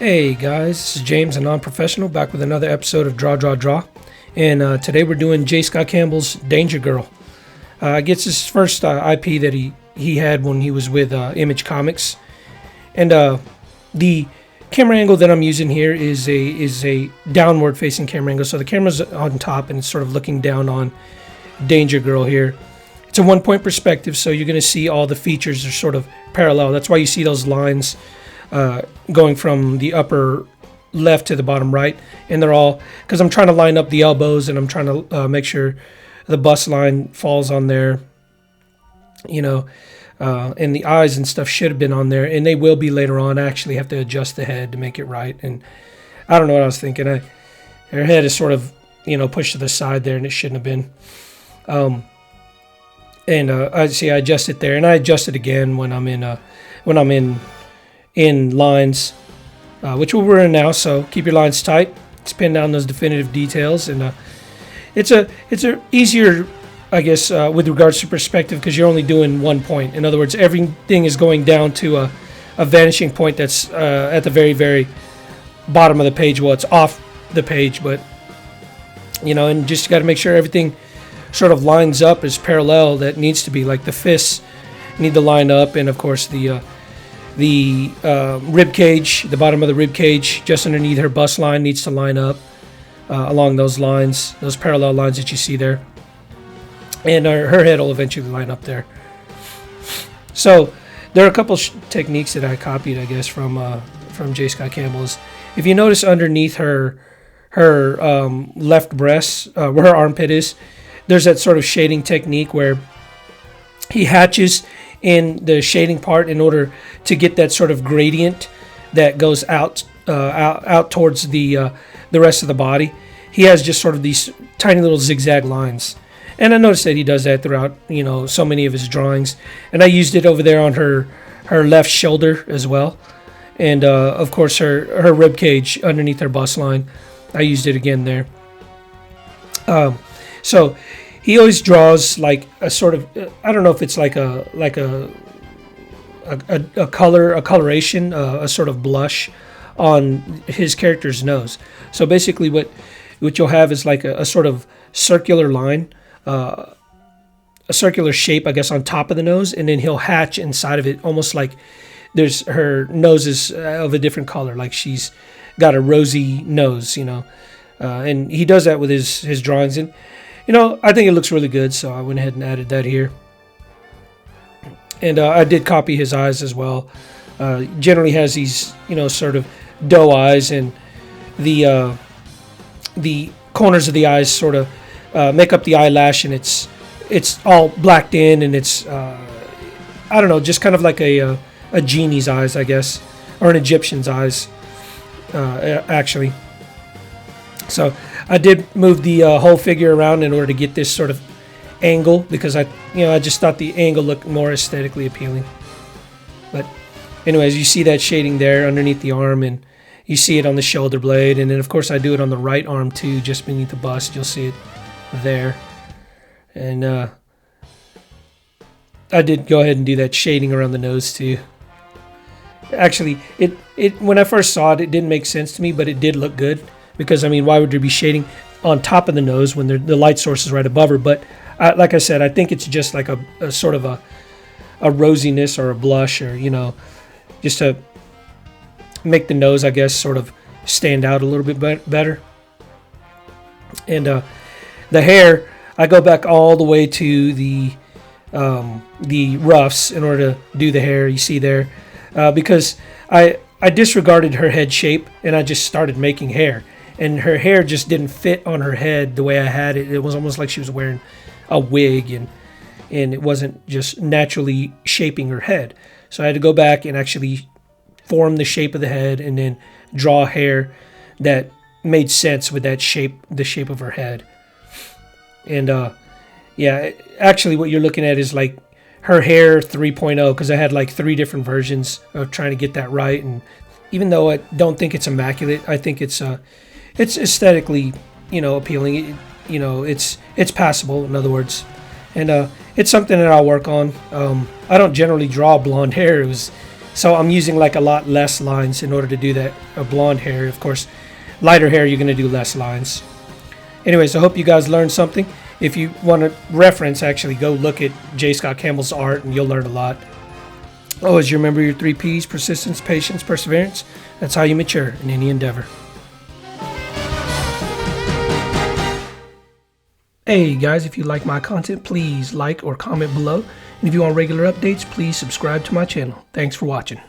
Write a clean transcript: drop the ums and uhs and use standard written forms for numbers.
Hey guys, this is James, a non-professional, back with another episode of Draw Draw Draw, and today we're doing J. Scott Campbell's Danger Girl. Gets his first IP that he had when he was with Image Comics, and the camera angle that I'm using here is a downward facing camera angle, so the camera's on top and it's sort of looking down on Danger Girl here. It's a 1-point perspective, so you're going to see all the features are sort of parallel. That's why you see those lines going from the upper left to the bottom right, and they're all because I'm trying to line up the elbows and I'm trying to make sure the bust line falls on there, and the eyes and stuff should have been on there, and they will be later on. I actually have to adjust the head to make it right, and I don't know what I was thinking. Her head is sort of pushed to the side there, and it shouldn't have been. I adjust it there, and I adjust it again when I'm in lines, which we're in now. So keep your lines tight. Let's pin down those definitive details, and it's a easier, I guess, with regards to perspective, because you're only doing 1 point. In other words, everything is going down to a vanishing point that's at the very, very bottom of the page. Well, it's off the page, but and just got to make sure everything sort of lines up as parallel. That needs to be, like the fists need to line up, and of course the rib cage, the bottom of the rib cage, just underneath her bust line, needs to line up along those lines, those parallel lines that you see there. And her head will eventually line up there. So there are a couple techniques that I copied, I guess, from J. Scott Campbell's. If you notice underneath her left breast, where her armpit is, there's that sort of shading technique where he hatches in the shading part in order to get that sort of gradient that goes out towards the rest of the body. He has just sort of these tiny little zigzag lines, and I noticed that he does that throughout so many of his drawings. And I used it over there on her left shoulder as well, and of course her rib cage underneath her bust line. I used it again there. So he always draws like a sort of, I don't know if it's like a coloration, a sort of blush on his character's nose. So basically what you'll have is like a sort of circular line, a circular shape, I guess, on top of the nose, and then he'll hatch inside of it, almost like her nose is of a different color, like she's got a rosy nose, and he does that with his drawings. And I think it looks really good, so I went ahead and added that here. And I did copy his eyes as well. Generally has these, sort of doe eyes, and the corners of the eyes sort of make up the eyelash, and it's all blacked in, and it's I don't know, just kind of like a genie's eyes, I guess, or an Egyptian's eyes, actually. So I did move the whole figure around in order to get this sort of angle, because I just thought the angle looked more aesthetically appealing. But anyways, you see that shading there underneath the arm, and you see it on the shoulder blade, and then of course I do it on the right arm too, just beneath the bust. You'll see it there. And I did go ahead and do that shading around the nose too. Actually, it when I first saw it, it didn't make sense to me, but it did look good. Because, why would there be shading on top of the nose when the light source is right above her? But like I said, I think it's just like a sort of a rosiness or a blush, or, just to make the nose, I guess, sort of stand out a little bit better. And the hair, I go back all the way to the ruffs in order to do the hair. You see there, because I disregarded her head shape and I just started making hair. And her hair just didn't fit on her head the way I had it. It was almost like she was wearing a wig, and it wasn't just naturally shaping her head. So I had to go back and actually form the shape of the head, and then draw hair that made sense with that shape, the shape of her head. And actually what you're looking at is like her hair 3.0, because I had like 3 different versions of trying to get that right. And even though I don't think it's immaculate, I think it's aesthetically, appealing. It's passable, in other words. And it's something that I'll work on. I don't generally draw blonde hair. It was So I'm using like a lot less lines in order to do that. A blonde hair, of course, lighter hair, you're going to do less lines. Anyways, I hope you guys learned something. If you want to reference, actually go look at J. Scott Campbell's art and you'll learn a lot. Always remember your 3 P's: persistence, patience, perseverance. That's how you mature in any endeavor. Hey guys, if you like my content, please like or comment below. And if you want regular updates, please subscribe to my channel. Thanks for watching.